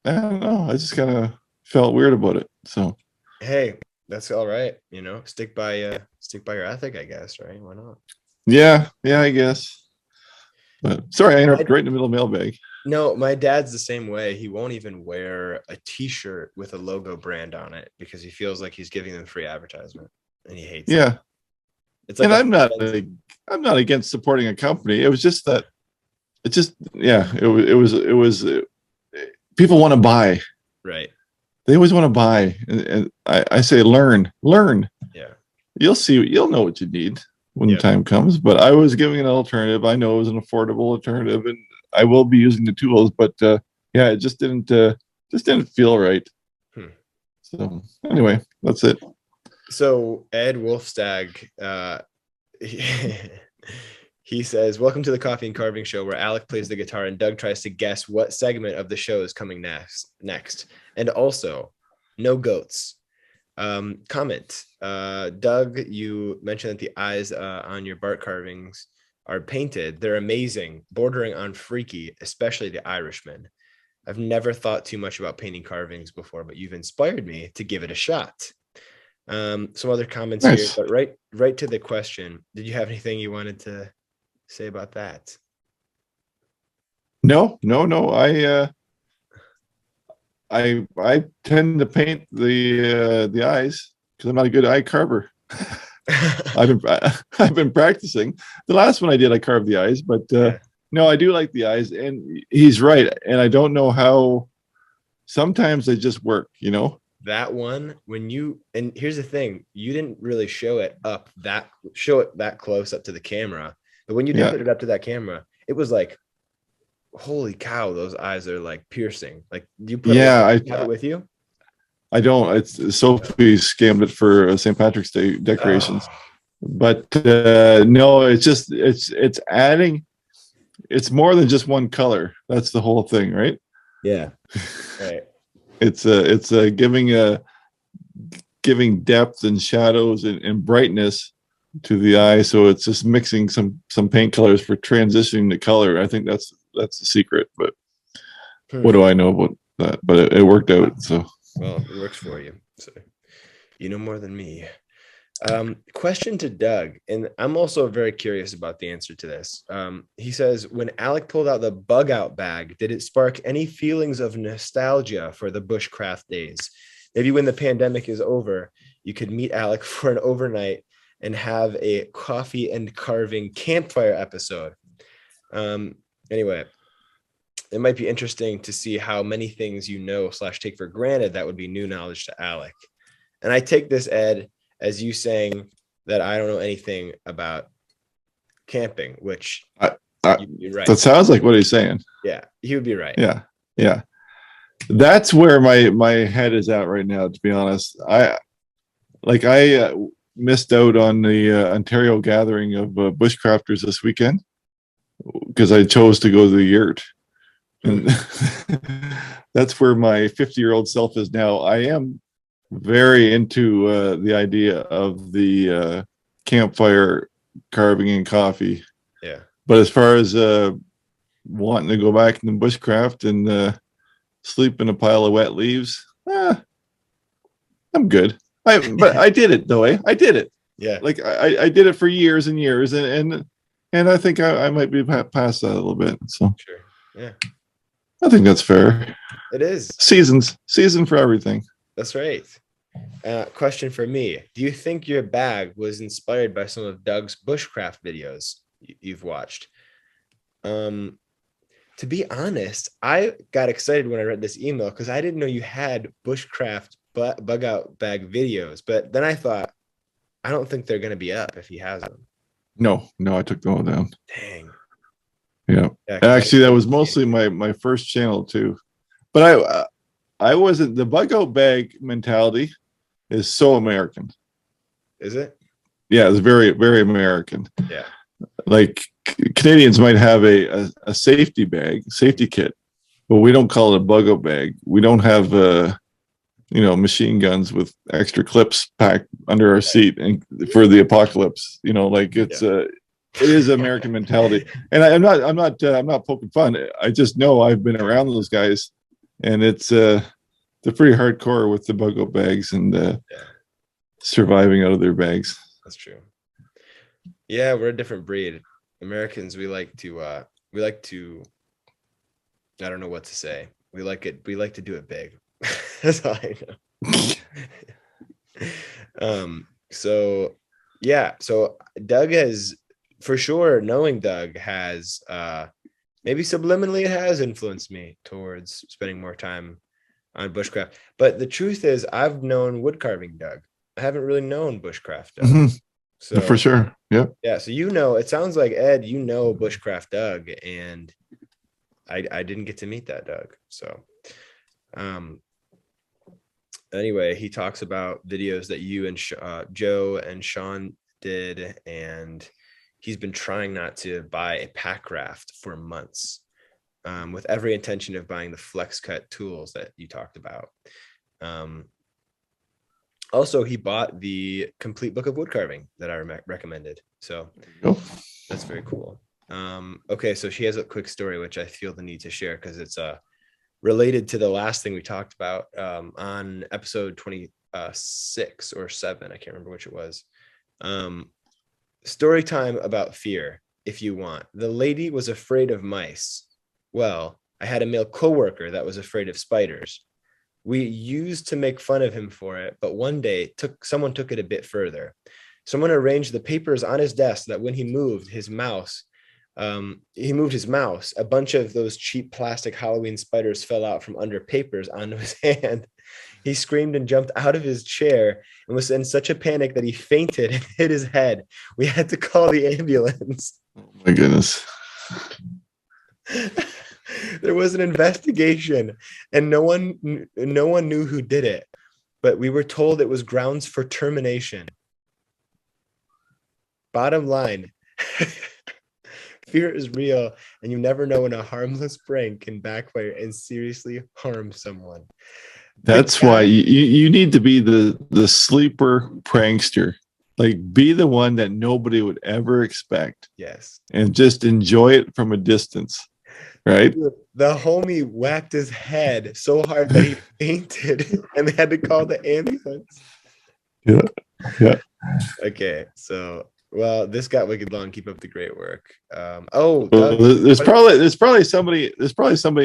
I don't know. I just kind of felt weird about it. So, hey, that's all right. Stick by your ethic, I guess. Right? Why not? Yeah, I guess. But sorry, I interrupted right in the middle of mailbag. No, my dad's the same way. He won't even wear a T-shirt with a logo brand on it because he feels like he's giving them free advertisement, and he hates it. It's like, and I'm not against supporting a company. It was just that, it was people want to buy, right? They always want to buy, and I say learn. Yeah. You'll know what you need when the Yep. time comes. But I was giving an alternative. I know it was an affordable alternative, and I will be using the tools. But yeah, it just didn't feel right. Hmm. So anyway, that's it. So Ed Wolfstag, he says, "Welcome to the Coffee and Carving Show, where Alec plays the guitar and Doug tries to guess what segment of the show is coming next. And also, no goats." Comment. Doug, you mentioned that the eyes on your Bart carvings are painted. They're amazing, bordering on freaky, especially the Irishman. I've never thought too much about painting carvings before, but you've inspired me to give it a shot. Some other comments Nice. here, but right to the question. Did you have anything you wanted to say about that? No. I tend to paint the eyes because I'm not a good eye carver. I've been practicing. The last one I did, I carved the eyes, but Yeah. no, I do like the eyes, and he's right. And I don't know how. Sometimes they just work, you know. That one, and here's the thing, you didn't really show it that close up to the camera, but when you did Yeah. put it up to that camera, it was like, holy cow, those eyes are like piercing. Like, you put Yeah, have it with you? I don't. It's Sophie scammed it for St. Patrick's Day decorations, Oh, but no, it's adding. It's more than just one color. That's the whole thing, right? yeah. Right. It's giving depth and shadows and brightness to the eye. So it's just mixing some paint colors for transitioning the color. I think that's the secret. But what do I know about that? But it worked out. So Well, it works for you. So you know more than me. Question to Doug, and I'm also very curious about the answer to this. He says, when Alec pulled out the bug out bag, did it spark any feelings of nostalgia for the bushcraft days? Maybe when the pandemic is over, you could meet Alec for an overnight and have a coffee and carving campfire episode. Anyway, it might be interesting to see how many things you know / take for granted that would be new knowledge to Alec. And I take this, Ed, as you saying that I don't know anything about camping, which you're right. that sounds like what he's saying. Yeah, he would be right. Yeah. That's where my head is at right now. To be honest, I missed out on the Ontario gathering of bushcrafters this weekend because I chose to go to the yurt. And that's where my 50-year-old self is now. I am very into the idea of the campfire carving and coffee. Yeah. But as far as wanting to go back in the bushcraft and sleep in a pile of wet leaves, I'm good. But I did it though. I did it. Yeah. Like I did it for years and years, and I think I might be past that a little bit. So Sure. Yeah. I think that's fair. It is. Season for everything. That's right. Question for me. Do you think your bag was inspired by some of Doug's bushcraft videos you've watched? To be honest, I got excited when I read this email because I didn't know you had bushcraft bug out bag videos. But then I thought, I don't think they're going to be up if he has them. No, I took them all down. Dang. Yeah. Actually, that was mostly my first channel too. But I wasn't. The bug out bag mentality is so American. Is it? Yeah, it's very, very American. Yeah. Like Canadians might have a safety kit, but we don't call it a bug out bag. We don't have machine guns with extra clips packed under our seat and for the apocalypse. It is American mentality. And I'm not poking fun. I just know I've been around those guys, and they're pretty hardcore with the bug out bags and surviving out of their bags. That's true. Yeah, we're a different breed. Americans, we like to I don't know what to say. We like to do it big. That's all I know. So Doug has, for sure, knowing Doug has maybe subliminally it has influenced me towards spending more time on bushcraft. But the truth is, I've known woodcarving Doug. I haven't really known bushcraft Doug. Mhm. So For sure. Yep. yeah, so it sounds like Ed, bushcraft Doug, and I didn't get to meet that Doug. So anyway, he talks about videos that you and Joe and Sean did, and he's been trying not to buy a pack raft for months, with every intention of buying the flex cut tools that you talked about. Also, he bought the complete book of woodcarving that I recommended. So that's very cool. Okay, so she has a quick story, which I feel the need to share because it's related to the last thing we talked about on episode 26 or 7. I can't remember which it was. Story time about fear, if you want. The lady was afraid of mice. Well, I had a male coworker that was afraid of spiders. We used to make fun of him for it, but one day someone took it a bit further. Someone arranged the papers on his desk that when he moved his mouse, a bunch of those cheap plastic Halloween spiders fell out from under papers onto his hand. He screamed and jumped out of his chair and was in such a panic that he fainted and hit his head. We had to call the ambulance. Oh my goodness. There was an investigation and no one knew who did it, but we were told it was grounds for termination. Bottom line, fear is real, and you never know when a harmless prank can backfire and seriously harm someone. That's why you need to be the sleeper prankster. Like, be the one that nobody would ever expect. Yes. And just enjoy it from a distance. Right? The homie whacked his head so hard that he fainted and they had to call the ambulance. Yeah. Okay, so this got wicked long. Keep up the great work. There's probably somebody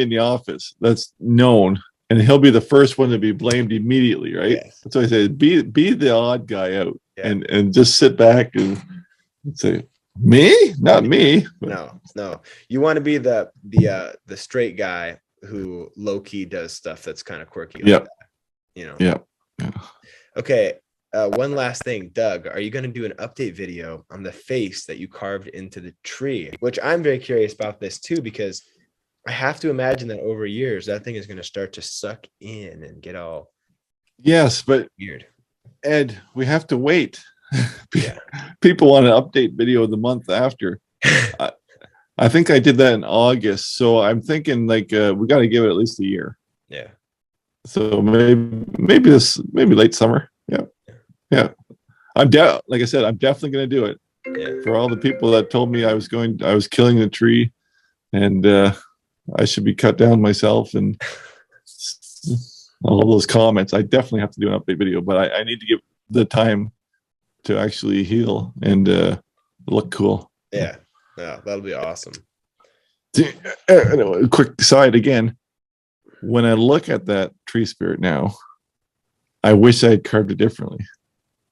in the office that's known, and he'll be the first one to be blamed immediately, right? Yes. That's why I say be the odd guy out, and just sit back and say, me? Not me. No. You want to be the straight guy who low key does stuff that's kind of quirky. Like that, Yeah. Okay. One last thing, Doug, are you going to do an update video on the face that you carved into the tree? Which I'm very curious about this too, because I have to imagine that over years, that thing is going to start to suck in and get all but weird. Ed, we have to wait. Yeah. People want an update video the month after. I think I did that in August, so I'm thinking we got to give it at least a year. Yeah. So maybe late summer. Yeah. Like I said, I'm definitely going to do it. Yeah. For all the people that told me I was killing the tree, and I should be cut down myself, and all those comments, I definitely have to do an update video. But I need to give the time to actually heal and look cool. Yeah, that'll be awesome. A quick side again. When I look at that tree spirit now, I wish I had carved it differently.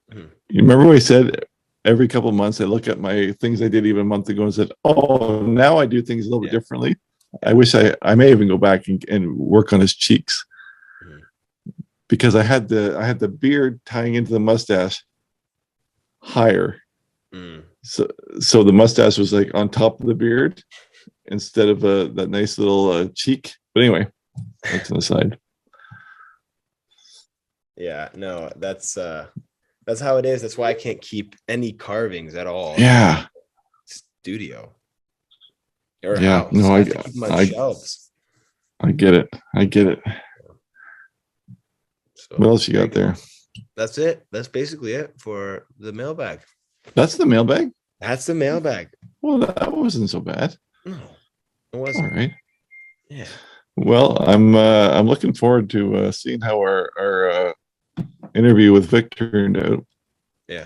Mm-hmm. You remember what I said? Every couple of months, I look at my things I did even a month ago and said, "Oh, now I do things a little bit differently." I wish I may even go back and work on his cheeks, because I had the beard tying into the mustache higher. So the mustache was like on top of the beard instead of that nice little cheek. But anyway, that's an aside. Yeah, no, that's how it is. That's why I can't keep any carvings at all. Yeah. Studio. Or yeah, house. no, I have to keep them on shelves. I get it. So, what else you got there? That's it. That's basically it for the mailbag. That's the mailbag? That's the mailbag. Well, that wasn't so bad. No, it wasn't. All right. Yeah. Well, I'm looking forward to seeing how our interview with Vic turned out. Yeah.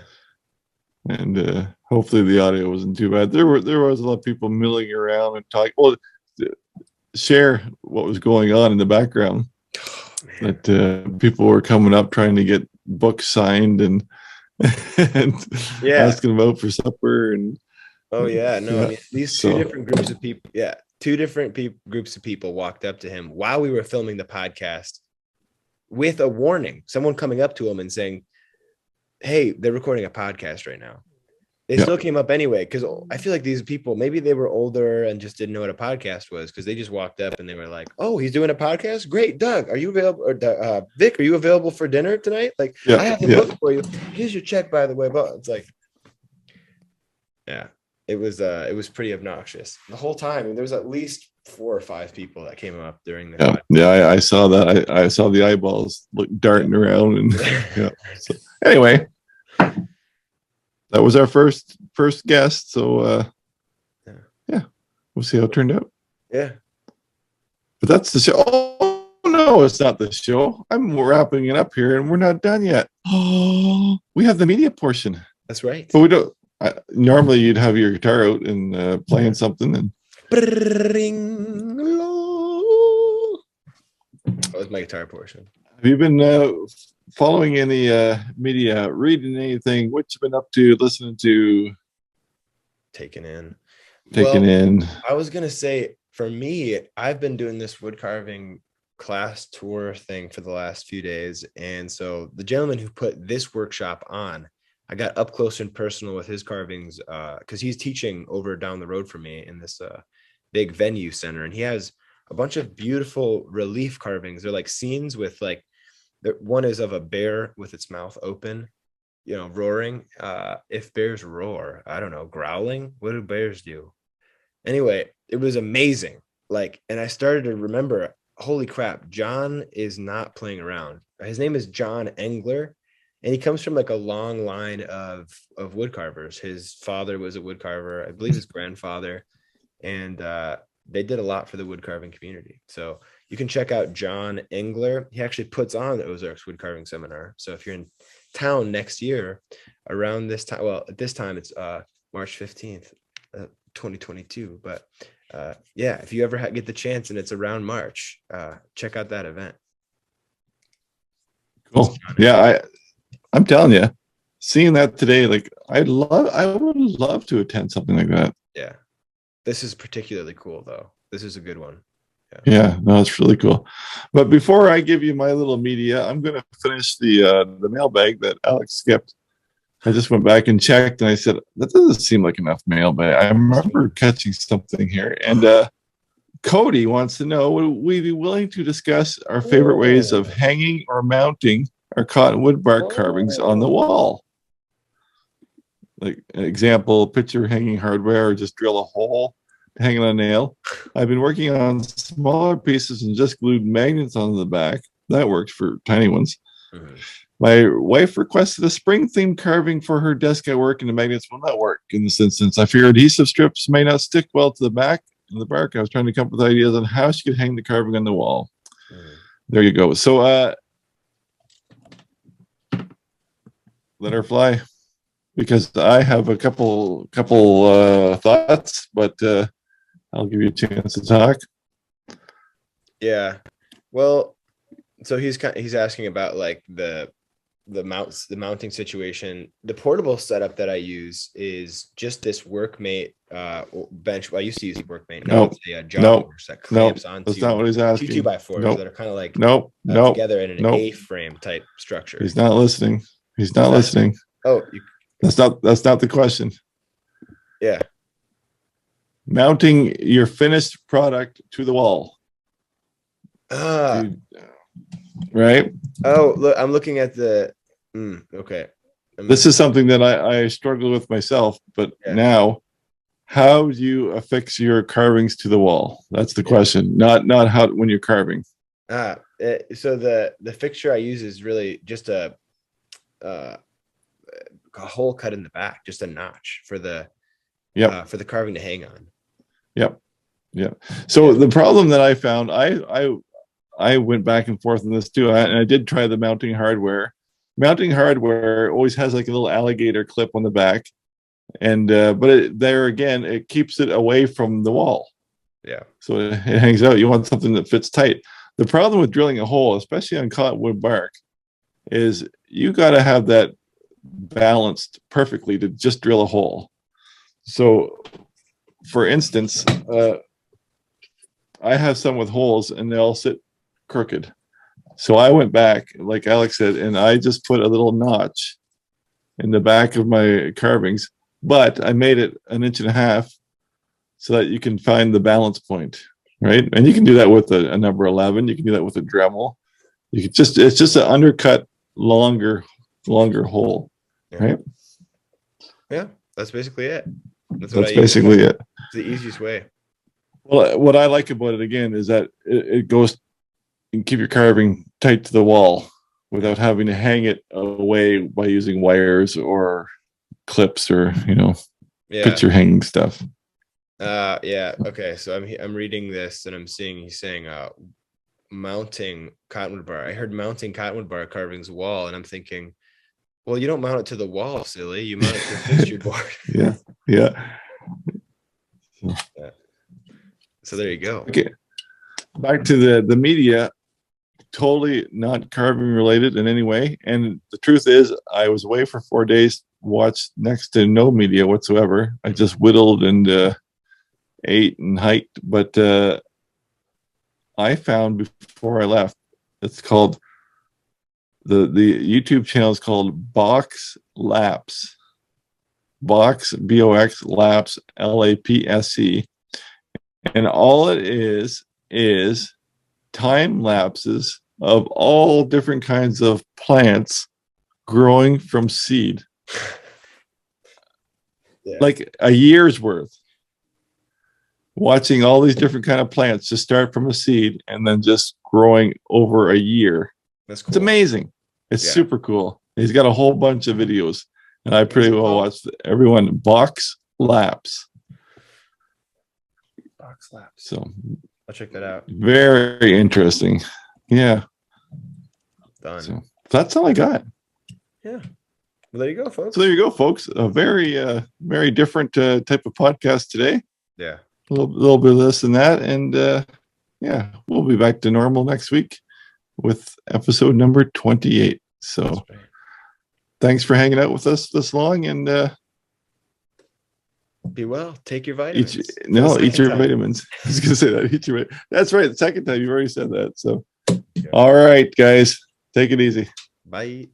And hopefully the audio wasn't too bad. There was a lot of people milling around and talking. Well, share what was going on in the background. That people were coming up trying to get books signed and asking them out for supper and. Oh yeah, no. I mean, these two different groups of people. Yeah, two different groups of people walked up to him while we were filming the podcast with a warning, someone coming up to them and saying, hey, they're recording a podcast right now. They still came up anyway, because I feel like these people, maybe they were older and just didn't know what a podcast was, because they just walked up and they were like, oh, he's doing a podcast? Great. Doug, are you available? Or Vic, are you available for dinner tonight? Like, I have him booked for you. Here's your check, by the way. But it's like, yeah, it was pretty obnoxious the whole time. And there was at least 4 or 5 people that came up during the podcast. Yeah, I saw that. I saw the eyeballs darting around. And So, anyway, that was our first guest. So yeah, we'll see how it turned out. Yeah. But that's the show. Oh no, it's not the show. I'm wrapping it up here and we're not done yet. Oh, we have the media portion. That's right. But we don't. Normally you'd have your guitar out and playing something, and that was my guitar portion. have you been following any media, reading anything? What you been up to, listening to, Taken in? in? I was gonna say, for me, I've been doing this woodcarving class tour thing for the last few days, and so the gentleman who put this workshop on, I got up close and personal with his carvings, because he's teaching over down the road from me in this big venue center, and he has a bunch of beautiful relief carvings. They're like scenes with like, one is of a bear with its mouth open, roaring. If bears roar, I don't know, growling. What do bears do? Anyway, it was amazing. Like, and I started to remember, holy crap, John is not playing around. His name is John Engler, and he comes from like a long line of wood carvers. His father was a wood carver, I believe his grandfather, and they did a lot for the wood carving community. So you can check out John Engler. He actually puts on the Ozark's wood carving seminar. So if you're in town next year around this time, well, at this time it's March 15th, 2022. But yeah, if you ever get the chance and it's around March, check out that event. Cool. Yeah, I'm telling you, seeing that today, like I would love to attend something like that. Yeah. This is particularly cool though. This is a good one. Yeah, no, it's really cool. But before I give you my little media, I'm going to finish the mailbag that Alex skipped. I just went back and checked, and I said, that doesn't seem like enough mailbag. I remember catching something here. And Cody wants to know, would we be willing to discuss our favorite ways of hanging or mounting our cottonwood bark carvings on the wall? Like an example, picture hanging hardware, or just drill a hole, hang it on a nail. I've been working on smaller pieces and just glued magnets on the back. That works for tiny ones. Mm-hmm. My wife requested a spring-themed carving for her desk at work, and the magnets will not work in this instance. I fear adhesive strips may not stick well to the back and the bark. I was trying to come up with ideas on how she could hang the carving on the wall. Mm-hmm. There you go. So let her fly, because I have a couple thoughts, but I'll give you a chance to talk. Yeah. Well, so he's asking about like the mounting situation. The portable setup that I use is just this workmate bench. Well, I used to use workmate. Now it's a job horse that clamps onto. That's not what he's asking. 2x4s that are kind of like together in an A-frame type structure. He's not listening. He's not listening. Oh, that's not the question. Yeah. Mounting your finished product to the wall. Right? Oh, look, I'm looking at the okay. This is something that I struggle with myself, but now, how do you affix your carvings to the wall? That's the question. Not how when you're carving. So the fixture I use is really just a hole cut in the back, just a notch for the carving to hang on. Yep. So the problem that I found, I went back and forth on this too, and I did try the mounting hardware. Mounting hardware always has like a little alligator clip on the back, and but it keeps it away from the wall. Yeah. So it hangs out. You want something that fits tight. The problem with drilling a hole, especially on cottonwood bark, is you got to have that balanced perfectly to just drill a hole. So, for instance, I have some with holes and they all sit crooked. So I went back, like Alex said, and I just put a little notch in the back of my carvings, but I made it 1.5 inches so that you can find the balance point, right? And you can do that with a number 11. You can do that with a Dremel. You could it's just an undercut, longer hole, Yeah. right? Yeah, that's basically it. That's Basically it. It's the easiest way. Well, what I like about it again is that it goes and keep your carving tight to the wall without having to hang it away by using wires or clips or picture hanging stuff. Yeah. Okay. So I'm reading this and I'm seeing he's saying mounting cottonwood bar. I heard mounting cottonwood bar carvings wall, and I'm thinking, well, you don't mount it to the wall, silly. You mount it to a fixture board. Yeah. So there you go. Okay. Back to the media. Totally not carving related in any way. And the truth is, I was away for 4 days, watched next to no media whatsoever. I just whittled and ate and hiked. But I found before I left, it's called the YouTube channel is called Box Lapse. Box BOX Lapse LAPSE. And all it is time lapses of all different kinds of plants growing from seed. Yeah. Like a year's worth. Watching all these different kind of plants just start from a seed and then just growing over a year. That's cool. It's amazing. It's super cool. He's got a whole bunch of videos, and I pretty well watched everyone. Box Lapse. Box Lapse. So I'll check that out. very interesting. Yeah. Done. So that's all I got. Yeah. Well, there you go, folks. So there you go, folks. A very different type of podcast today. Yeah. A little bit of this and that, and yeah, we'll be back to normal next week with episode number 28. So thanks for hanging out with us this long, and be well. Take your vitamins. Eat your vitamins. I was gonna say that. Eat your vitamins. That's right. The second time you've already said that. So, all right, guys, take it easy. Bye.